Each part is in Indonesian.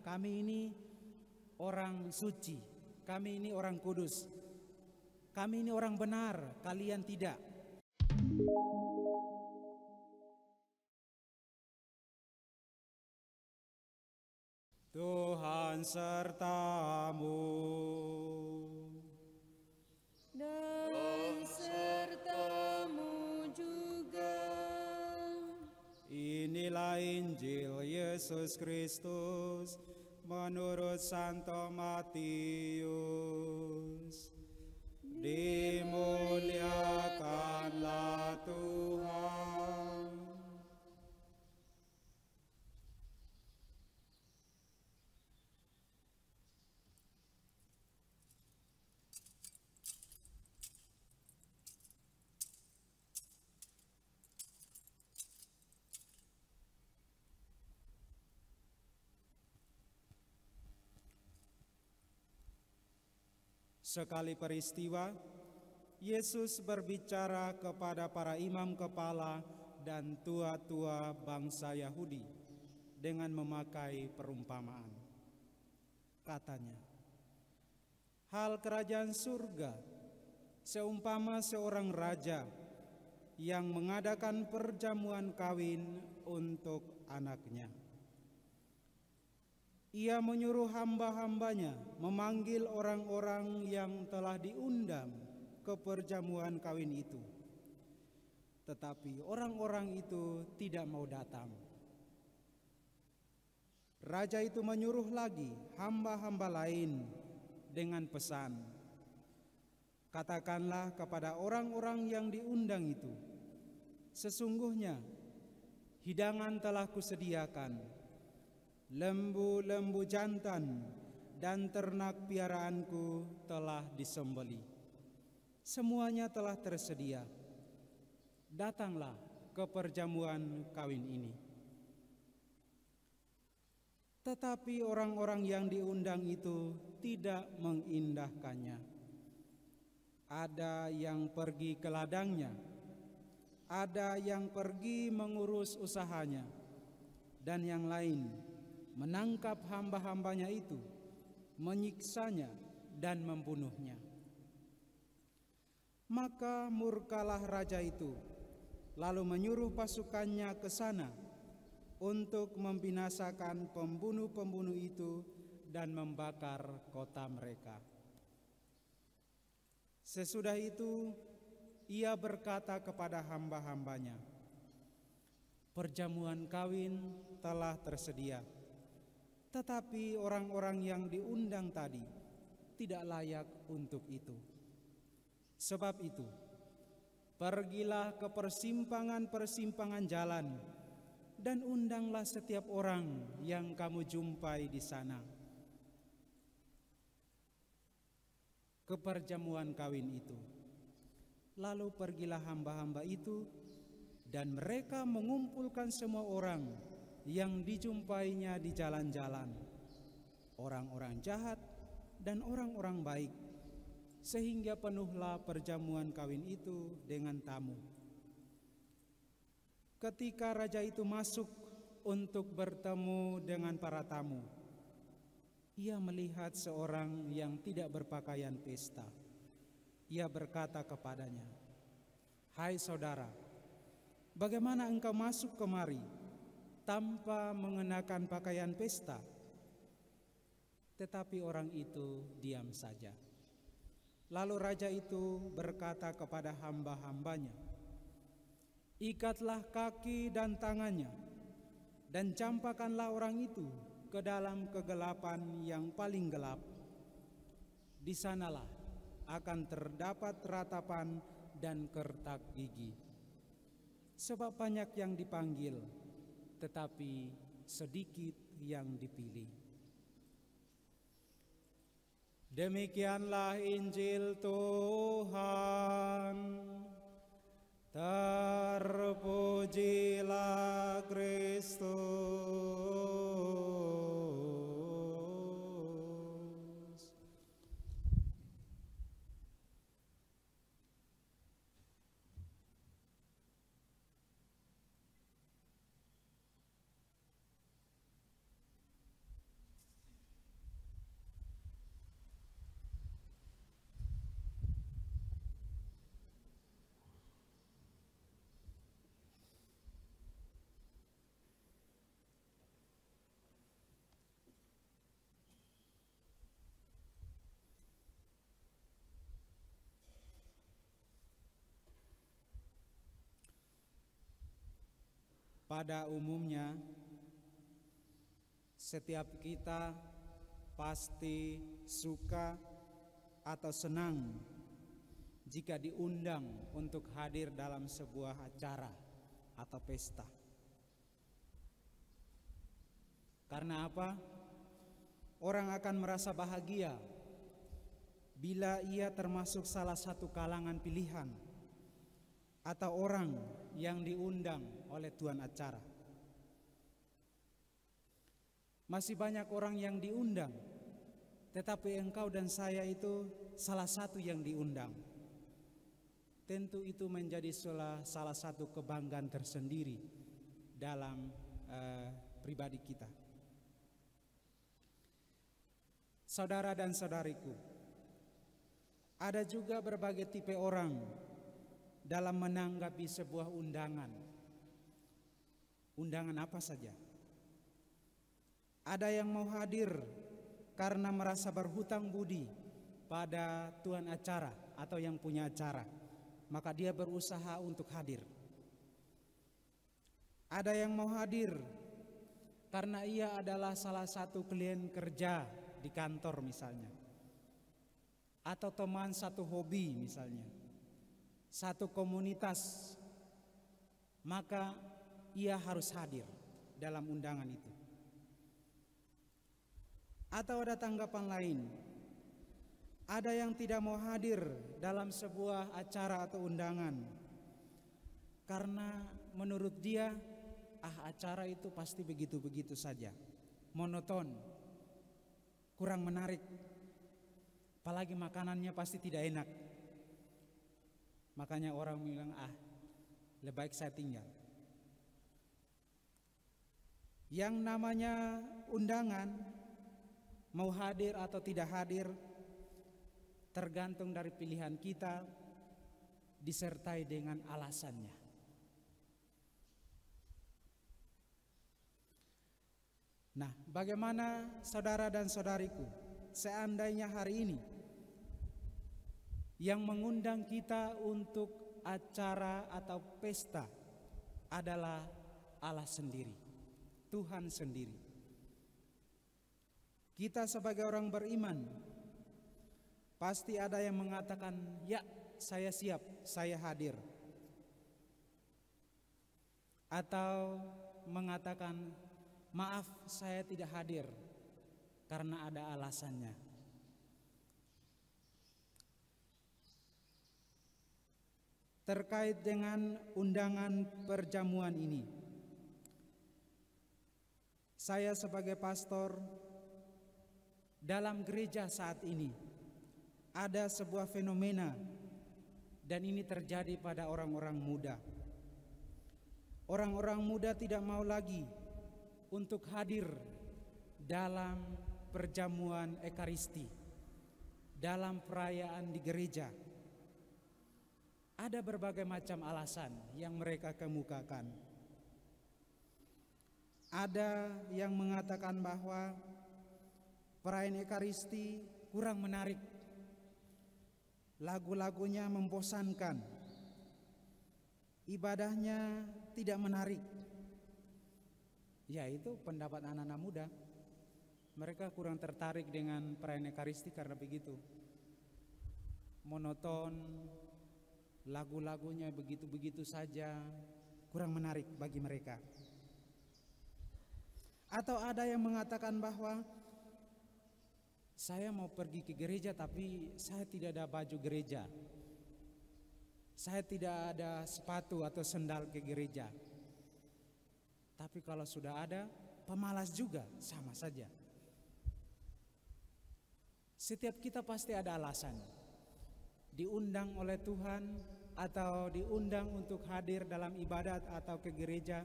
kami ini orang suci, kami ini orang kudus, kami ini orang benar, kalian tidak. Tuhan sertamu dan sertamu juga. Inilah Injil Yesus Kristus menurut Santo Matius. Dimuliakanlah Tuhan. Sekali peristiwa, Yesus berbicara kepada para imam kepala dan tua-tua bangsa Yahudi dengan memakai perumpamaan. Katanya, hal kerajaan surga seumpama seorang raja yang mengadakan perjamuan kawin untuk anaknya. Ia menyuruh hamba-hambanya memanggil orang-orang yang telah diundang ke perjamuan kawin itu. Tetapi orang-orang itu tidak mau datang. Raja itu menyuruh lagi hamba-hamba lain dengan pesan, katakanlah kepada orang-orang yang diundang itu, sesungguhnya hidangan telah kusediakan. Lembu-lembu jantan dan ternak piaraanku telah disembelih. Semuanya telah tersedia. Datanglah ke perjamuan kawin ini. Tetapi orang-orang yang diundang itu tidak mengindahkannya. Ada yang pergi ke ladangnya, ada yang pergi mengurus usahanya, dan yang lain menangkap hamba-hambanya itu, menyiksanya dan membunuhnya. Maka murkalah raja itu, lalu menyuruh pasukannya ke sana untuk membinasakan pembunuh-pembunuh itu dan membakar kota mereka. Sesudah itu ia berkata kepada hamba-hambanya, perjamuan kawin telah tersedia, tetapi orang-orang yang diundang tadi tidak layak untuk itu. Sebab itu, pergilah ke persimpangan-persimpangan jalan dan undanglah setiap orang yang kamu jumpai di sana ke perjamuan kawin itu. Lalu pergilah hamba-hamba itu, dan mereka mengumpulkan semua orang yang dijumpainya di jalan-jalan, orang-orang jahat dan orang-orang baik, sehingga penuhlah perjamuan kawin itu dengan tamu. Ketika raja itu masuk untuk bertemu dengan para tamu, ia melihat seorang yang tidak berpakaian pesta. Ia berkata kepadanya, hai saudara, bagaimana engkau masuk kemari tanpa mengenakan pakaian pesta? Tetapi orang itu diam saja. Lalu raja itu berkata kepada hamba-hambanya, ikatlah kaki dan tangannya, dan campakkanlah orang itu ke dalam kegelapan yang paling gelap. Di sanalah akan terdapat ratapan dan kertak gigi. Sebab banyak yang dipanggil, tetapi sedikit yang dipilih. Demikianlah Injil Tuhan. Terpujilah Kristus. pada umumnya setiap kita pasti suka atau senang jika diundang untuk hadir dalam sebuah acara atau pesta. Karena apa? Orang akan merasa bahagia bila ia termasuk salah satu kalangan pilihan atau orang yang diundang oleh tuan acara. Masih banyak orang yang diundang, tetapi engkau dan saya itu salah satu yang diundang. Tentu itu menjadi salah satu kebanggaan tersendiri dalam pribadi kita. Saudara dan saudariku, ada juga berbagai tipe orang dalam menanggapi sebuah undangan. Undangan apa saja? Ada yang mau hadir karena merasa berhutang budi pada tuan acara atau yang punya acara, maka dia berusaha untuk hadir. Ada yang mau hadir karena ia adalah salah satu klien kerja di kantor misalnya, atau teman satu hobi misalnya, satu komunitas, maka ia harus hadir dalam undangan itu. Atau ada tanggapan lain, ada yang tidak mau hadir dalam sebuah acara atau undangan karena menurut dia acara itu pasti begitu-begitu saja, monoton, kurang menarik, apalagi makanannya pasti tidak enak. Makanya orang bilang lebih baik saya tinggal. Yang namanya undangan, mau hadir atau tidak hadir, tergantung dari pilihan kita, disertai dengan alasannya. Nah, bagaimana saudara dan saudariku, seandainya hari ini yang mengundang kita untuk acara atau pesta adalah Allah sendiri, Tuhan sendiri. Kita sebagai orang beriman pasti ada yang mengatakan, ya saya siap, saya hadir. Atau mengatakan, maaf saya tidak hadir karena ada alasannya. Terkait dengan undangan perjamuan ini, saya sebagai pastor dalam gereja saat ini ada sebuah fenomena, dan ini terjadi pada orang-orang muda. Orang-orang muda tidak mau lagi untuk hadir dalam perjamuan Ekaristi, dalam perayaan di gereja. Ada berbagai macam alasan yang mereka kemukakan. Ada yang mengatakan bahwa perayaan Ekaristi kurang menarik, lagu-lagunya membosankan, ibadahnya tidak menarik. Ya, itu pendapat anak-anak muda. Mereka kurang tertarik dengan perayaan Ekaristi karena begitu, monoton, lagu-lagunya begitu-begitu saja, kurang menarik bagi mereka. Atau ada yang mengatakan bahwa saya mau pergi ke gereja tapi saya tidak ada baju gereja, saya tidak ada sepatu atau sendal ke gereja. Tapi kalau sudah ada, pemalas juga, sama saja. Setiap kita pasti ada alasan, diundang oleh Tuhan atau diundang untuk hadir dalam ibadat atau ke gereja,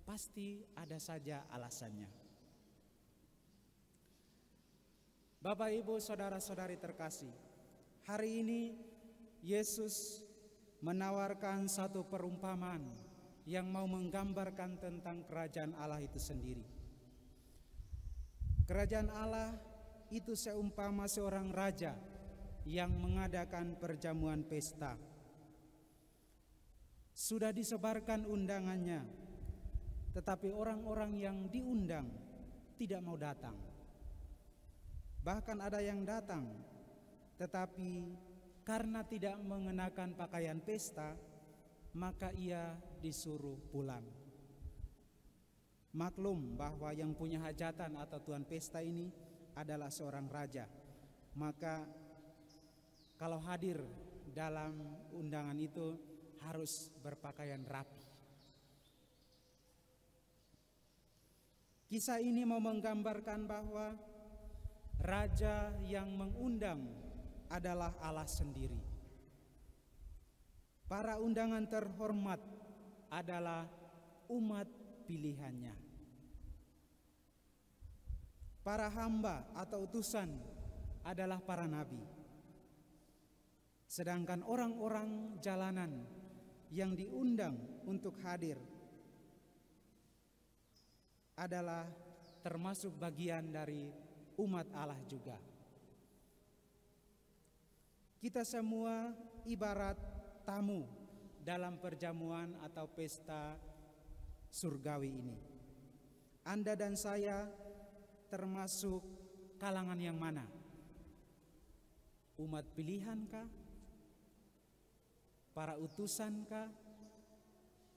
pasti ada saja alasannya. Bapak, Ibu, saudara-saudari terkasih, hari ini Yesus menawarkan satu perumpamaan yang mau menggambarkan tentang kerajaan Allah itu sendiri. Kerajaan Allah itu seumpama seorang raja yang mengadakan perjamuan pesta. Sudah disebarkan undangannya, tetapi orang-orang yang diundang tidak mau datang. Bahkan ada yang datang, tetapi karena tidak mengenakan pakaian pesta, maka ia disuruh pulang. Maklum bahwa yang punya hajatan atau tuan pesta ini adalah seorang raja. Maka kalau hadir dalam undangan itu harus berpakaian rapi. Kisah ini mau menggambarkan bahwa raja yang mengundang adalah Allah sendiri. Para undangan terhormat adalah umat pilihannya. Para hamba atau utusan adalah para nabi. Sedangkan orang-orang jalanan yang diundang untuk hadir adalah termasuk bagian dari umat Allah juga. Kita semua ibarat tamu dalam perjamuan atau pesta surgawi ini. Anda dan saya termasuk kalangan yang mana? Umat pilihankah? Para utusankah?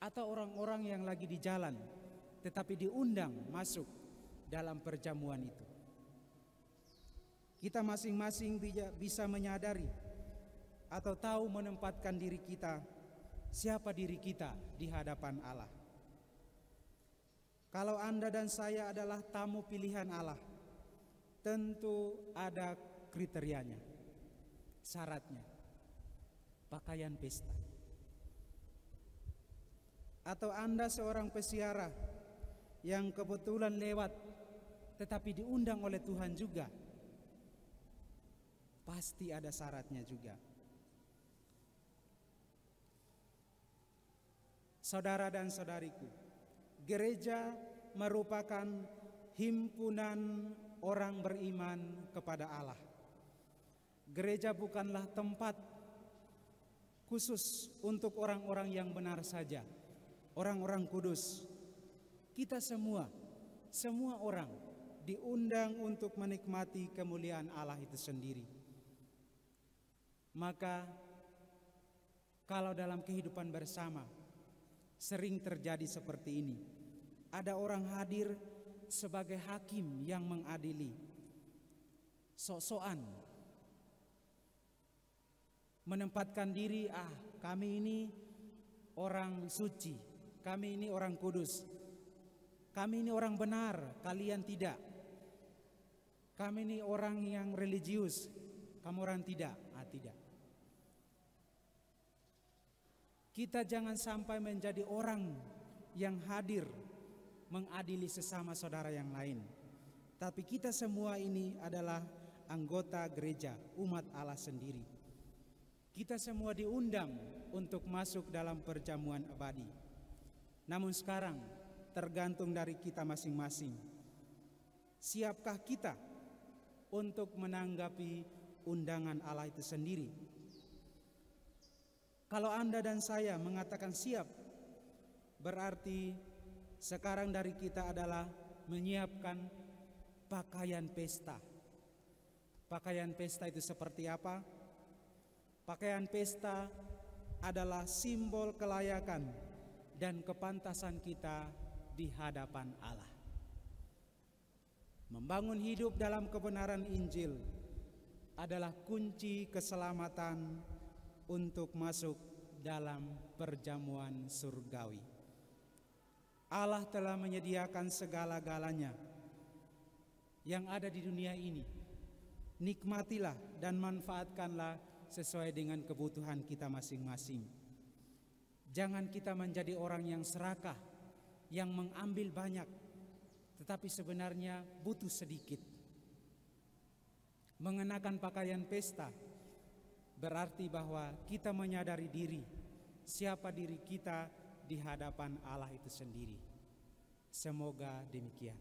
Atau orang-orang yang lagi di jalan tetapi diundang masuk dalam perjamuan itu? Kita masing-masing bisa menyadari atau tahu menempatkan diri kita, siapa diri kita di hadapan Allah. Kalau Anda dan saya adalah tamu pilihan Allah, tentu ada kriterianya, syaratnya, pakaian pesta. Atau Anda seorang peziarah yang kebetulan lewat tetapi diundang oleh Tuhan juga, pasti ada syaratnya juga. Saudara dan saudariku, gereja merupakan himpunan orang beriman kepada Allah. Gereja bukanlah tempat khusus untuk orang-orang yang benar saja, orang-orang kudus. Kita semua orang diundang untuk menikmati kemuliaan Allah itu sendiri. Maka kalau dalam kehidupan bersama sering terjadi seperti ini, ada orang hadir sebagai hakim yang mengadili, sok-sokan menempatkan diri, kami ini orang suci, kami ini orang kudus, kami ini orang benar, kalian tidak, kami ini orang yang religius, kamu orang tidak. Tidak. Kita jangan sampai menjadi orang yang hadir mengadili sesama saudara yang lain. Tapi kita semua ini adalah anggota gereja, umat Allah sendiri. Kita semua diundang untuk masuk dalam perjamuan abadi. Namun sekarang tergantung dari kita masing-masing. Siapkah kita untuk menanggapi undangan Allah itu sendiri? Kalau Anda dan saya mengatakan siap, berarti sekarang dari kita adalah menyiapkan pakaian pesta. Pakaian pesta itu seperti apa? Pakaian pesta adalah simbol kelayakan dan kepantasan kita di hadapan Allah. Membangun hidup dalam kebenaran Injil adalah kunci keselamatan untuk masuk dalam perjamuan surgawi. Allah telah menyediakan segala-galanya yang ada di dunia ini. Nikmatilah dan manfaatkanlah sesuai dengan kebutuhan kita masing-masing. Jangan kita menjadi orang yang serakah, yang mengambil banyak, tetapi sebenarnya butuh sedikit. Mengenakan pakaian pesta berarti bahwa kita menyadari diri, siapa diri kita di hadapan Allah itu sendiri. Semoga demikian.